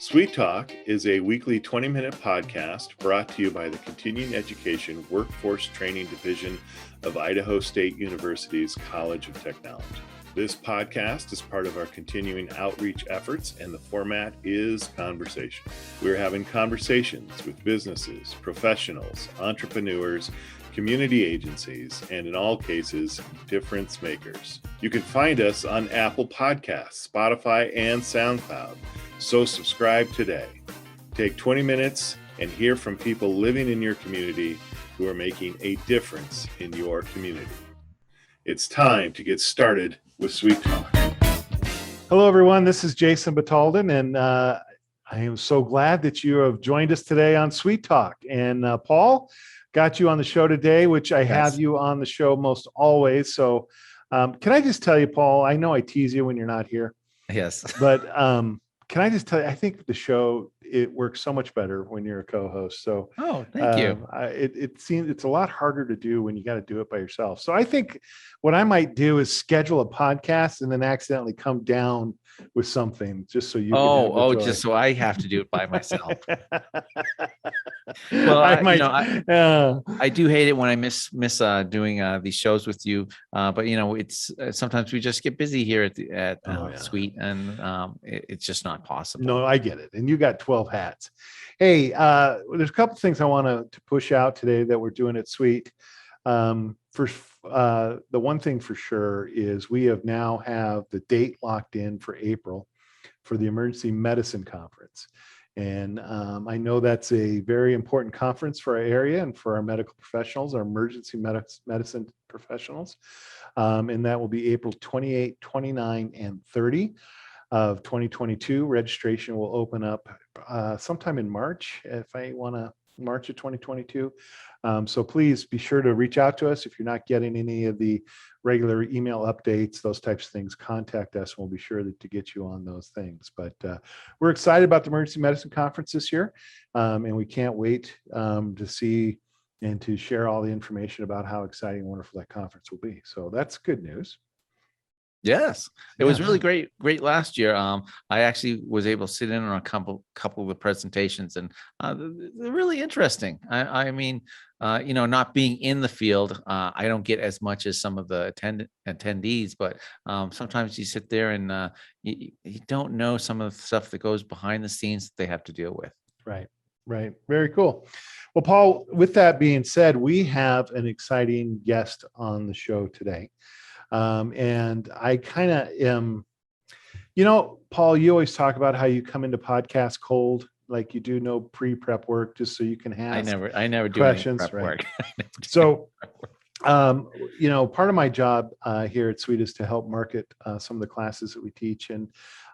CEWT Talk is a weekly 20-minute podcast brought to you by the Continuing Education Workforce Training Division of Idaho State University's College of Technology. This podcast is part of our continuing outreach efforts, and the format is conversation. We're having conversations with businesses, professionals, entrepreneurs, community agencies, and in all cases, difference makers. You can find us on Apple Podcasts, Spotify, and SoundCloud. So subscribe today. Take 20 minutes and hear from people living in your community who are making a difference in your community. It's time to get started with CEWT Talk. Hello, everyone. This is Jason Batalden, and I am so glad that you have joined us today on CEWT Talk. And Paul, got you on the show today, which I have you on the show most always. So can I just tell you, Paul, I know I tease you when you're not here. Yes. But can I just tell you, I think the show, it works so much better when you're a co-host. So thank you. It seems it's a lot harder to do when you got to do it by yourself. So I think what I might do is schedule a podcast and then accidentally come down with something just so you can just so I have to do it by myself. Well, I do hate it when I miss doing these shows with you. But it's sometimes we just get busy here at CEWT, and it's just not possible. No, I get it. And you got 12 hats. Hey, there's a couple things I want to push out today that we're doing at CEWT. First, the one thing for sure is we have the date locked in for April for the Emergency Medicine Conference. And I know that's a very important conference for our area and for our medical professionals, our emergency medicine professionals. And that will be April 28, 29, and 30 of 2022. Registration will open up sometime in March, March of 2022. So please be sure to reach out to us. If you're not getting any of the regular email updates, those types of things, contact us. We'll be sure to get you on those things. But we're excited about the Emergency Medicine Conference this year. And we can't wait to see and to share all the information about how exciting and wonderful that conference will be. So that's good news. Yes, it was really great last year. I actually was able to sit in on a couple of the presentations, and they're really interesting. I mean, not being in the field, I don't get as much as some of the attendees, but sometimes you sit there and you don't know some of the stuff that goes behind the scenes that they have to deal with. Right. Very cool. Well, Paul, with that being said, we have an exciting guest on the show today. And I kind of am, Paul, you always talk about how you come into podcasts cold, like you do no pre-prep work just so you can have I never do questions, any prep work. So, part of my job here at CEWT is to help market some of the classes that we teach. And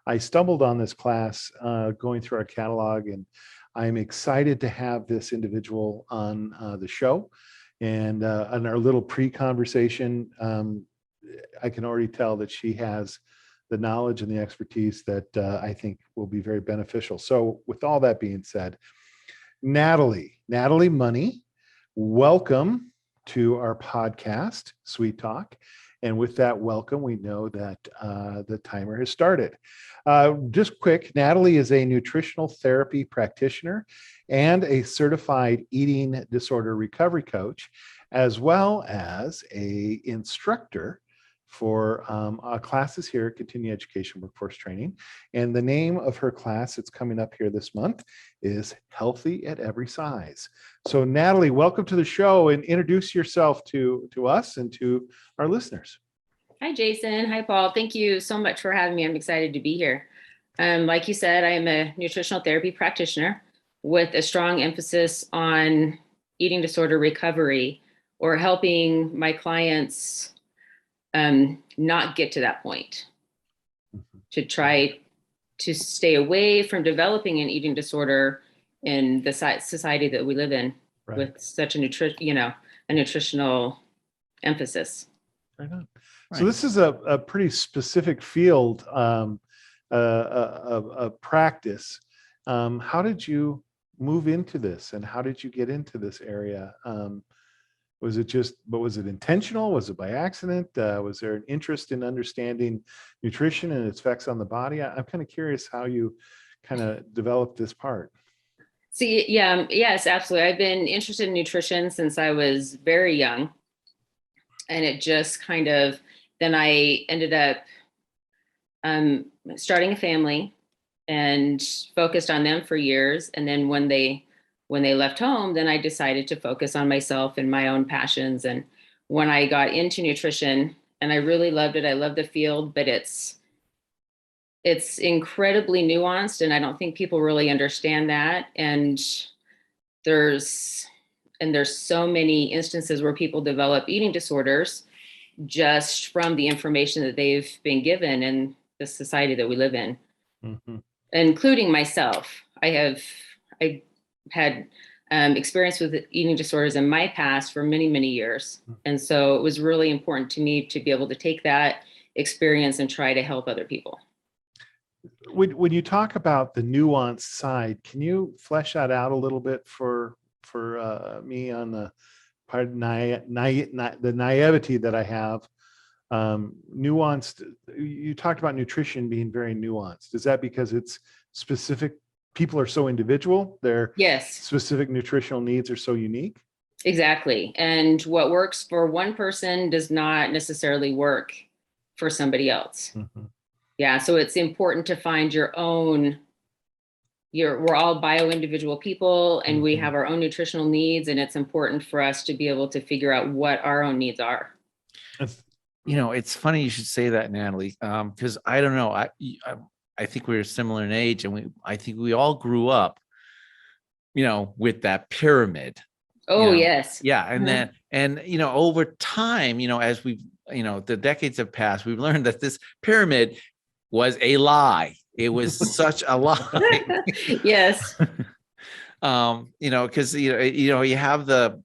I stumbled on this class going through our catalog, and I'm excited to have this individual on the show. And in our little pre-conversation, I can already tell that she has the knowledge and the expertise that I think will be very beneficial. So with all that being said, Natalie Money, welcome to our podcast, CEWT Talk. And with that welcome, we know that the timer has started. Just quick, Natalie is a nutritional therapy practitioner and a certified eating disorder recovery coach, as well as an instructor for classes here at Continuing Education Workforce Training. And the name of her class that's coming up here this month is Healthy at Every Size. So Natalie, welcome to the show, and introduce yourself to us and to our listeners. Hi, Jason. Hi, Paul. Thank you so much for having me. I'm excited to be here. Like you said, I am a nutritional therapy practitioner with a strong emphasis on eating disorder recovery, or helping my clients not get to that point, to try to stay away from developing an eating disorder in the society that we live in, with such a nutritional emphasis. Right on. So this is a pretty specific field of practice. How did you move into this, and how did you get into this area? Was it intentional? Was it by accident? Was there an interest in understanding nutrition and its effects on the body? I'm kind of curious how you kind of develop this part? See, yeah, yes, absolutely. I've been interested in nutrition since I was very young. And it just kind of, then I ended up starting a family and focused on them for years. And then when they left home, then I decided to focus on myself and my own passions. And when I got into nutrition, and I really loved it, I love the field, but it's incredibly nuanced, and I don't think people really understand that. And there's so many instances where people develop eating disorders just from the information that they've been given in the society that we live in, including myself. I had experience with eating disorders in my past for many, many years. And so it was really important to me to be able to take that experience and try to help other people. When you talk about the nuanced side, can you flesh that out a little bit for me on the part of the naivety that I have? Nuanced, you talked about nutrition being very nuanced. Is that because it's specific? People are so individual, their specific nutritional needs are so unique? Exactly. And what works for one person does not necessarily work for somebody else. Yeah. So it's important to find your own, we're all bio-individual people, and we have our own nutritional needs. And it's important for us to be able to figure out what our own needs are. You know, it's funny you should say that, Natalie, because I don't know. I think we're similar in age, and I think we all grew up, with that pyramid. Oh, yes. Yeah. And then, over time, as we've, the decades have passed, we've learned that this pyramid was a lie. It was such a lie. Yes. Because you have the,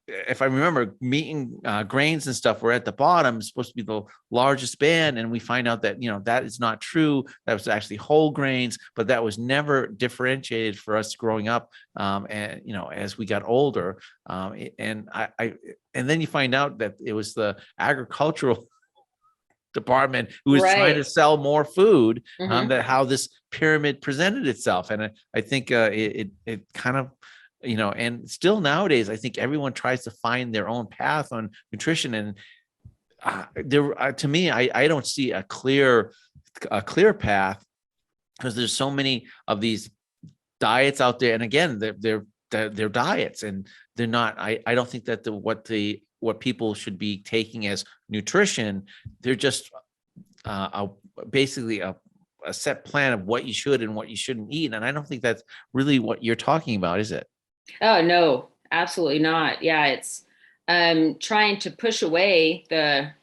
if I remember, meat and grains and stuff were at the bottom, it's supposed to be the largest band, and we find out that that is not true. That was actually whole grains, but that was never differentiated for us growing up. And as we got older, and then you find out that it was the agricultural department who was trying to sell more food, that how this pyramid presented itself. And I think it kind of, and still nowadays, I think everyone tries to find their own path on nutrition. And to me, I don't see a clear path, because there's so many of these diets out there. And again, they're diets, and they're not, I don't think that what people should be taking as nutrition, they're just basically a set plan of what you should and what you shouldn't eat. And I don't think that's really what you're talking about, is it? Oh, no, absolutely not. Yeah, it's trying to push away the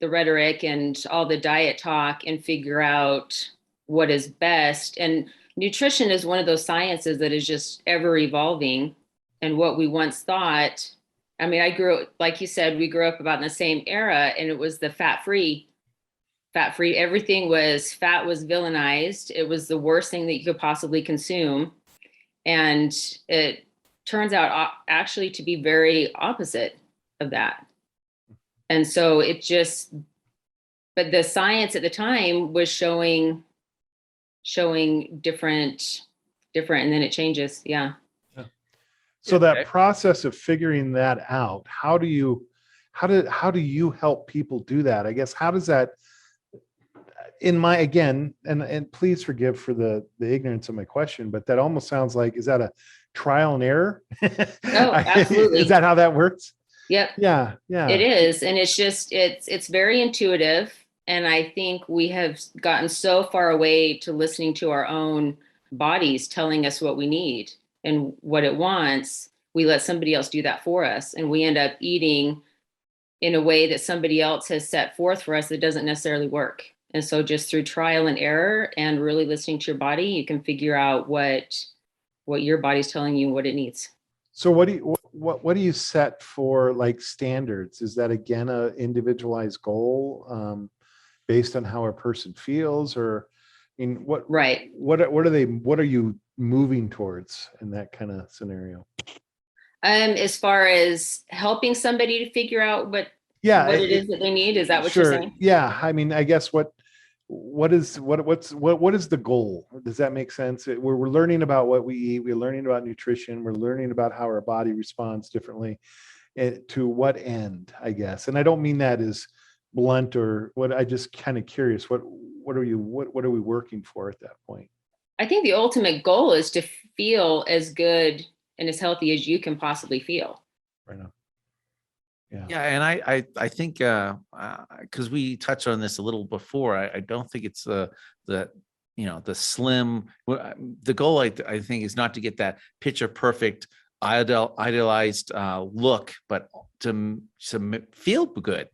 rhetoric and all the diet talk and figure out what is best. And nutrition is one of those sciences that is just ever evolving. And what we once thought, I mean, like you said, we grew up about in the same era, and it was the fat-free, everything fat was villainized. It was the worst thing that you could possibly consume. And it turns out actually to be very opposite of that. And so but the science at the time was showing different, and then it changes. Yeah. So that process of figuring that out, how do you help people do that? I guess, how does that, and please forgive for the ignorance of my question, but that almost sounds like, is that a trial and error? Oh, absolutely. Is that how that works? Yep. Yeah. It is. And it's just, it's very intuitive. And I think we have gotten so far away to listening to our own bodies telling us what we need and what it wants. We let somebody else do that for us. And we end up eating in a way that somebody else has set forth for us that doesn't necessarily work. And so just through trial and error and really listening to your body, you can figure out what your body's telling you, what it needs. So what do you set for, like, standards? Is that, again, a individualized goal based on how a person feels, or what are you moving towards in that kind of scenario? As far as helping somebody to figure out what it is that they need, is that what you're saying? Yeah. I mean, I guess what what is the goal? Does that make sense? We're learning about what we eat. We're learning about nutrition. We're learning about how our body responds differently. To what end, I guess? And I don't mean that as blunt or what. I just kind of curious. What are we working for at that point? I think the ultimate goal is to feel as good and as healthy as you can possibly feel. Right now. Yeah, and I think because we touched on this a little before, I don't think it's the slim. The goal I think is not to get that picture perfect idealized look, but to feel good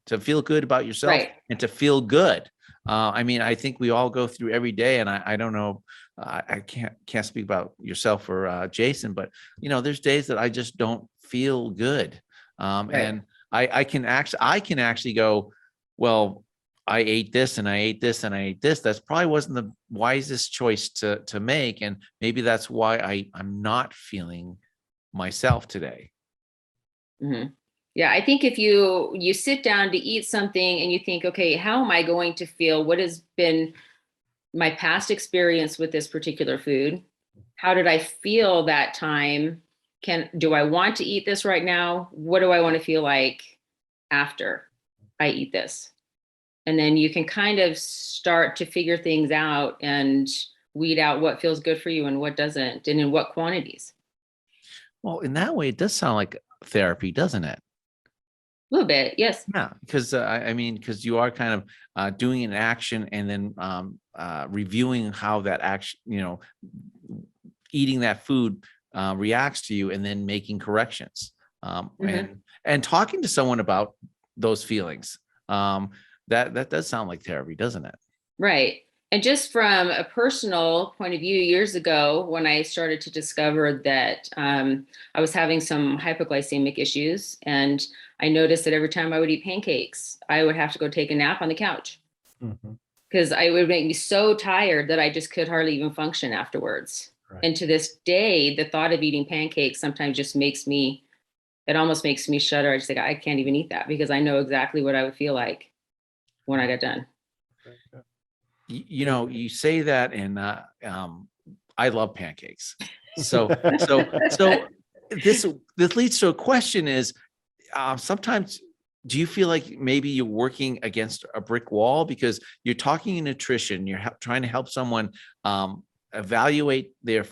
about yourself, Right. and to feel good. I mean, I think we all go through every day, and I don't know, I can't speak about yourself or Jason, but there's days that I just don't feel good, Right. and I can actually go, well, I ate this and I ate this and I ate this. That's probably wasn't the wisest choice to make, and maybe that's why I'm not feeling myself today. Mm-hmm. Yeah, I think if you sit down to eat something and you think, okay, how am I going to feel? What has been my past experience with this particular food? How did I feel that time? Do I want to eat this right now? What do I want to feel like after I eat this? And then you can kind of start to figure things out and weed out what feels good for you and what doesn't, and in what quantities. Well, in that way, it does sound like therapy, doesn't it? A little bit, yes. Yeah, because I mean, because you are kind of doing an action and then reviewing how that action, eating that food reacts to you, and then making corrections, and talking to someone about those feelings. That does sound like therapy, doesn't it? Right. And just from a personal point of view, years ago, when I started to discover that I was having some hypoglycemic issues, and I noticed that every time I would eat pancakes, I would have to go take a nap on the couch because it would make me so tired that I just could hardly even function afterwards. Right. And to this day, the thought of eating pancakes sometimes just it almost makes me shudder. I just think I can't even eat that because I know exactly what I would feel like when I got done. You say that, and I love pancakes. So this leads to a question: is sometimes do you feel like maybe you're working against a brick wall because you're talking in nutrition, you're trying to help someone evaluate their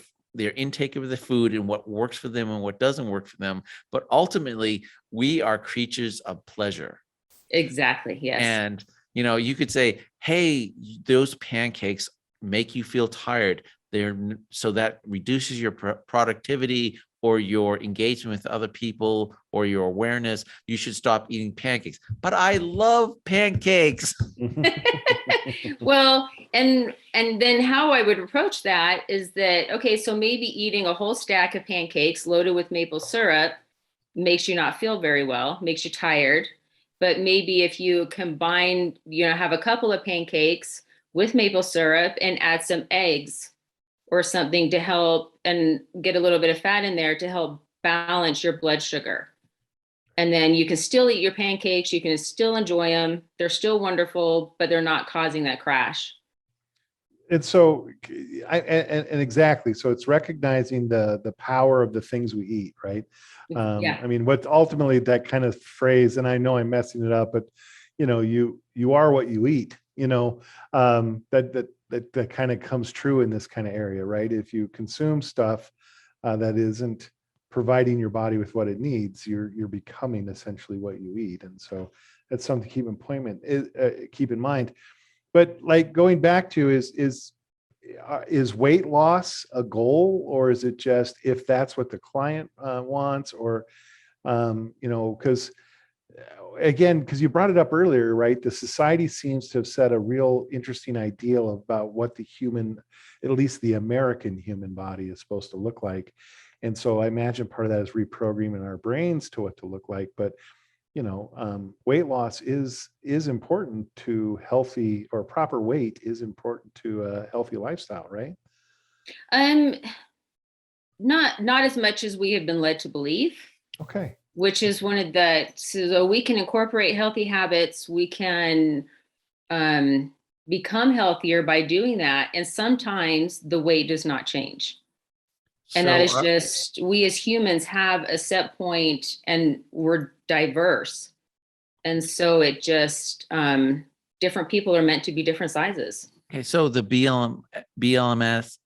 intake of the food and what works for them and what doesn't work for them, but ultimately we are creatures of pleasure. Exactly. Yes. And you could say, hey, those pancakes make you feel tired. So that reduces your productivity or your engagement with other people or your awareness. You should stop eating pancakes. But I love pancakes. Well, and then how I would approach that is that, okay, so maybe eating a whole stack of pancakes loaded with maple syrup makes you not feel very well, makes you tired. But maybe if you combine, have a couple of pancakes with maple syrup and add some eggs or something to help and get a little bit of fat in there to help balance your blood sugar. And then you can still eat your pancakes. You can still enjoy them. They're still wonderful, but they're not causing that crash. And so, and exactly. So it's recognizing the power of the things we eat, right? Yeah. I mean, what ultimately that kind of phrase, and I know I'm messing it up, but you are what you eat. That kind of comes true in this kind of area, right? If you consume stuff that isn't providing your body with what it needs, you're becoming essentially what you eat, and so that's something to keep in mind. But like going back to is weight loss a goal, or is it just if that's what the client wants, or because you brought it up earlier, right? The society seems to have set a real interesting ideal about what the human, at least the American human body is supposed to look like. And so I imagine part of that is reprogramming our brains to what to look like. But, weight loss is important to healthy, or proper weight is important to a healthy lifestyle, right? Not as much as we have been led to believe. Okay. Which is so we can incorporate healthy habits. We can become healthier by doing that. And sometimes the weight does not change. And that is just, we as humans have a set point and we're diverse. And so it just, different people are meant to be different sizes. Okay, so the BLMS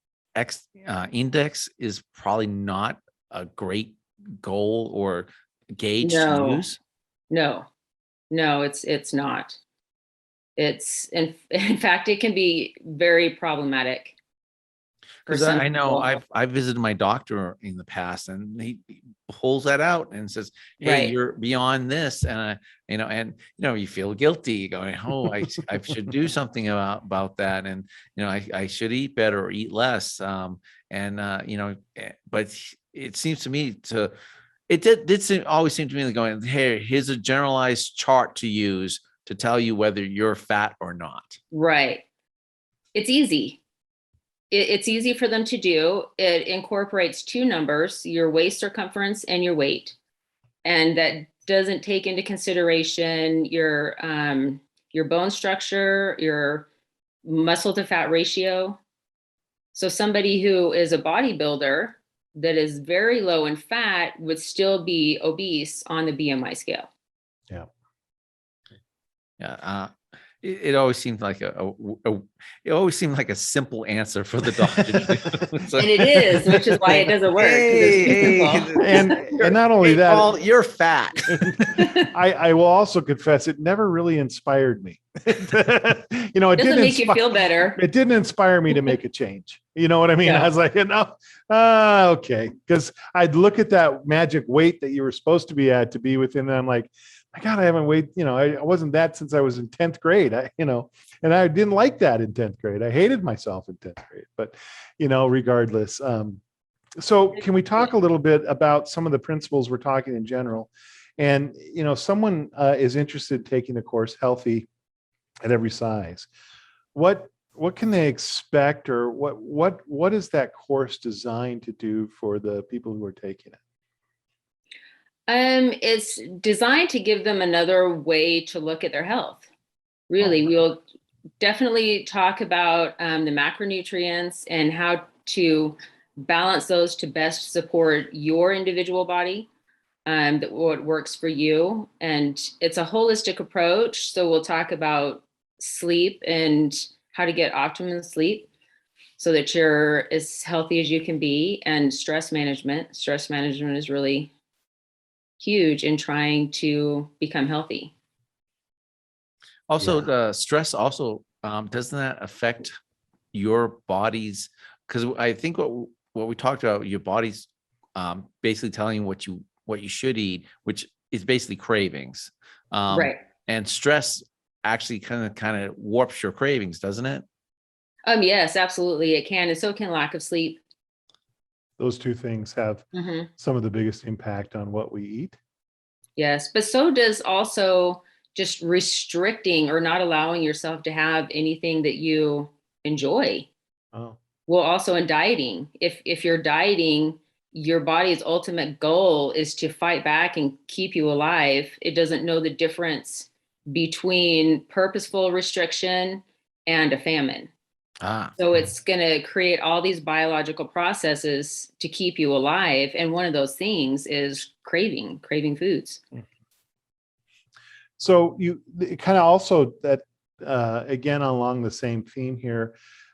index is probably not a great goal or gauge to use. No, it's not. It's in fact, it can be very problematic. Because I know I've visited my doctor in the past, and he pulls that out and says, "Hey, Right. you're beyond this," and you feel guilty, going, "Oh, I should do something about that, and I should eat better or eat less." But it seems to me always seem to me like going, "Hey, here's a generalized chart to use to tell you whether you're fat or not." Right. It's easy. It's easy for them to do. It incorporates two numbers, your waist circumference and your weight. And that doesn't take into consideration your bone structure, your muscle to fat ratio. So somebody who is a bodybuilder that is very low in fat would still be obese on the BMI scale. Yeah. Yeah. It always seemed like a simple answer for the doctor to do. And it is, which is why it doesn't work. And not only that, Paul, you're fat. I will also confess it never really inspired me. It doesn't make you feel better. It didn't inspire me to make a change. You know what I mean? Yeah. I was like, okay. Because I'd look at that magic weight that you were supposed to be at to be within, and I'm like, my God, I haven't weighed, I wasn't that since I was in 10th grade. And I didn't like that in 10th grade. I hated myself in 10th grade, but regardless. So can we talk a little bit about some of the principles we're talking in general? And, someone is interested in taking the course Healthy at Every Size. What can they expect, or what is that course designed to do for the people who are taking it? It's designed to give them another way to look at their health. Really, we'll definitely talk about the macronutrients and how to balance those to best support your individual body, what works for you. And it's a holistic approach. So we'll talk about sleep and how to get optimum sleep so that you're as healthy as you can be, and stress management. Stress management is really huge in trying to become healthy. Also, the stress also, doesn't that affect your body's, because I think what we talked about, your body's basically telling you what you should eat, which is basically cravings. Right. And stress actually kind of warps your cravings, doesn't it? Yes, absolutely. It can. And so can lack of sleep. Those two things have some of the biggest impact on what we eat. Yes, but so does also just restricting or not allowing yourself to have anything that you enjoy. Oh. Well, also in dieting, if you're dieting, your body's ultimate goal is to fight back and keep you alive. It doesn't know the difference between purposeful restriction and a famine. So it's going to create all these biological processes to keep you alive. And one of those things is craving foods. So you kind of also that, again, along the same theme here,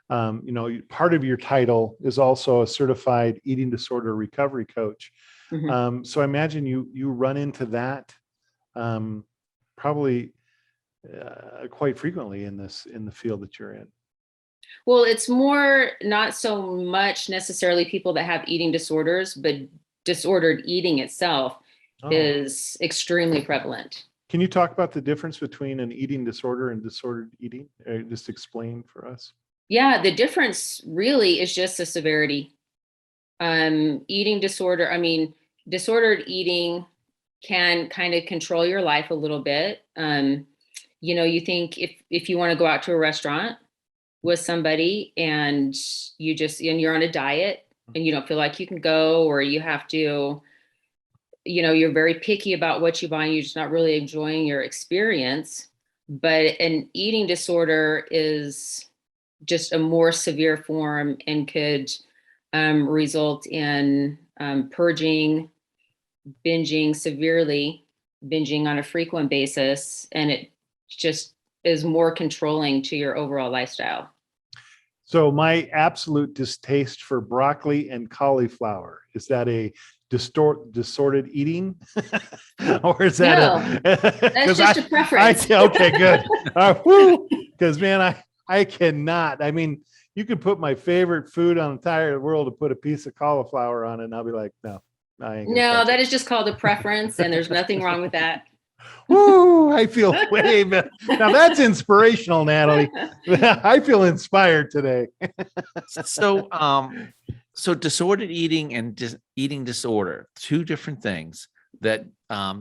part of your title is also a certified eating disorder recovery coach. So I imagine you run into that probably quite frequently in the field that you're in. Well, it's more not so much necessarily people that have eating disorders, but disordered eating itself is extremely prevalent. Can you talk about the difference between an eating disorder and disordered eating? Just explain for us. Yeah, the difference really is just the severity. Eating disorder, disordered eating can kind of control your life a little bit. You think if you want to go out to a restaurant with somebody and you're on a diet and you don't feel like you can go, or you have to, you're very picky about what you buy and you're just not really enjoying your experience. But an eating disorder is just a more severe form and could result in purging, binging severely, binging on a frequent basis, and it just is more controlling to your overall lifestyle. So my absolute distaste for broccoli and cauliflower, is that a disordered eating? Or is that No, that's just a preference. Okay, good. Because man, I cannot. I mean, you could put my favorite food on the entire world to put a piece of cauliflower on it, and I'll be like, no, I ain't gonna No, touch that it. is just called a preference, and there's nothing wrong with that. Woo, I feel way better. Now that's inspirational, Natalie. I feel inspired today. So disordered eating and eating disorder, two different things that They're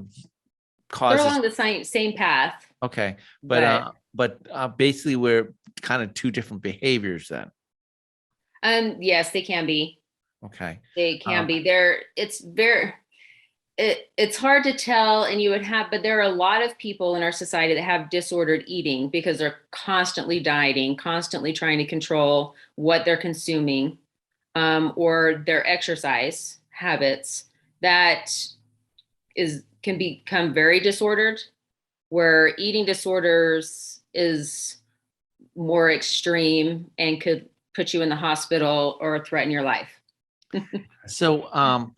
causes. along the same path. Okay, but basically we're kind of two different behaviors then. Yes, they can be. Okay. They can be. It's hard to tell, and but there are a lot of people in our society that have disordered eating because they're constantly dieting, constantly trying to control what they're consuming, or their exercise habits that can become very disordered, where eating disorders is more extreme and could put you in the hospital or threaten your life. So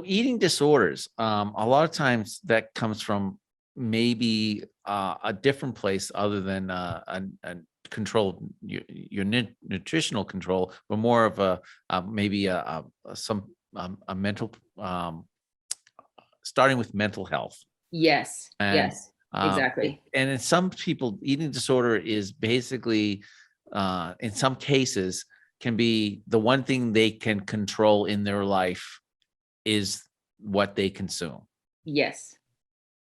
eating disorders, a lot of times that comes from maybe a different place other than a control, your nutritional control, but more of a mental, starting with mental health. Yes, And, yes, exactly. And in some people, eating disorder is basically, in some cases, can be the one thing they can control in their life is what they consume. Yes.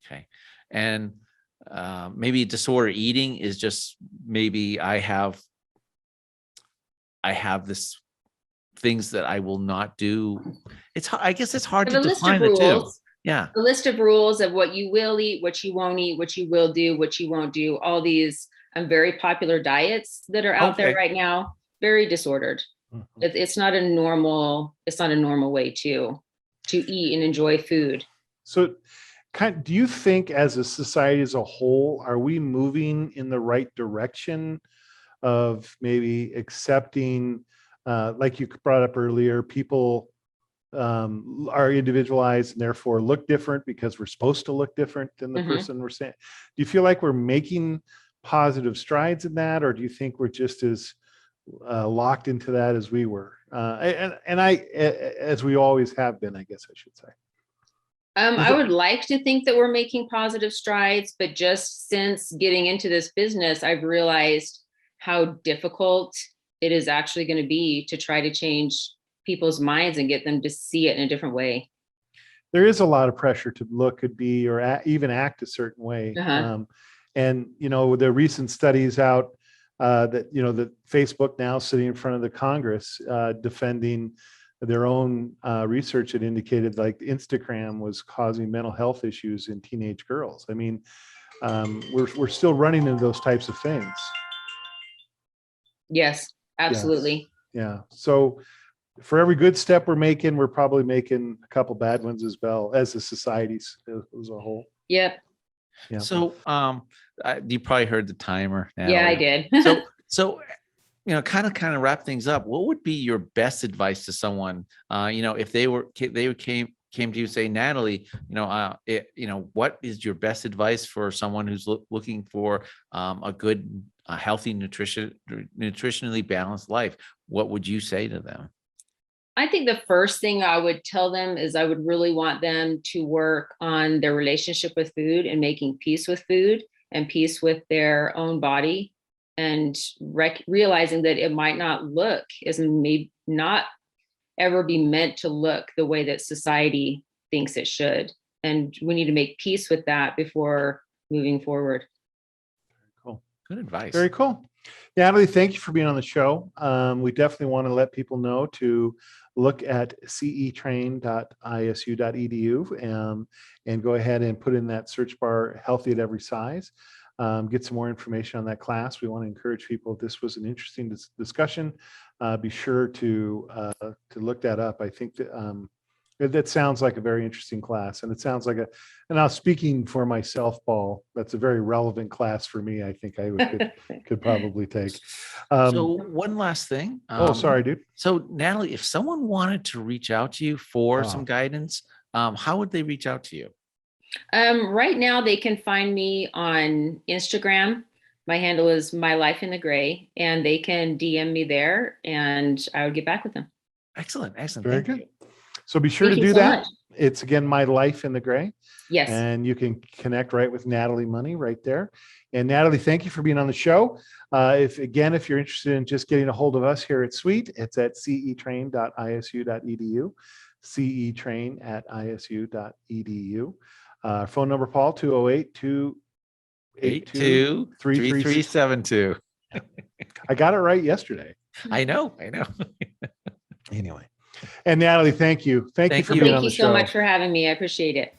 Okay. And maybe disorder eating is just maybe I have this things that I will not do. I guess it's hard to define the two. Yeah. A list of rules of what you will eat, what you won't eat, what you will do, what you won't do, all these very popular diets that are out there right now, very disordered. Mm-hmm. It's not a normal way to eat and enjoy food. So do you think as a society as a whole, are we moving in the right direction of maybe accepting, like you brought up earlier, people are individualized and therefore look different because we're supposed to look different than the person we're saying? Do you feel like we're making positive strides in that, or do you think we're just as locked into that as we were? As we always have been, I guess I should say. I would like to think that we're making positive strides, but just since getting into this business, I've realized how difficult it is actually going to be to try to change people's minds and get them to see it in a different way. There is a lot of pressure to look, could be, or even act a certain way. And, the recent studies out that, that Facebook now sitting in front of the Congress defending their own research that indicated like Instagram was causing mental health issues in teenage girls. I mean, we're still running into those types of things. Yes, absolutely. Yes. Yeah. So for every good step we're making, we're probably making a couple bad ones as well as a society as a whole. Yep. Yeah. So you probably heard the timer now. Yeah, I did. So kind of wrap things up. What would be your best advice to someone? If they came to you, say, Natalie, what is your best advice for someone who's looking for a good, healthy, nutritionally balanced life? What would you say to them? I think the first thing I would tell them is I would really want them to work on their relationship with food and making peace with food and peace with their own body, and realizing that it might not look, may not ever be meant to look the way that society thinks it should. And we need to make peace with that before moving forward. Cool. Good advice. Very cool. Natalie, thank you for being on the show. We definitely want to let people know to look at cetrain.isu.edu and go ahead and put in that search bar healthy at every size. Get some more information on that class. We want to encourage people, if this was an interesting discussion, be sure to look that up. I think that sounds like a very interesting class, and it sounds like and now speaking for myself, Paul, that's a very relevant class for me. I think could probably take. So one last thing. Sorry, dude. So Natalie, if someone wanted to reach out to you for some guidance, how would they reach out to you? Right now they can find me on Instagram. My handle is My Life in the Gray, and they can DM me there and I would get back with them. Excellent. Very good. So be sure to do that. It's again, My Life in the Gray. Yes. And you can connect right with Natalie Money right there. And Natalie, thank you for being on the show. If you're interested in just getting a hold of us here at CEWT, it's at cetrain.isu.edu, cetrain@isu.edu. Phone number, Paul, 208-282-3372. I got it right yesterday. I know. Anyway. And Natalie, thank you. Thank you for being on the show. Thank you so much for having me. I appreciate it.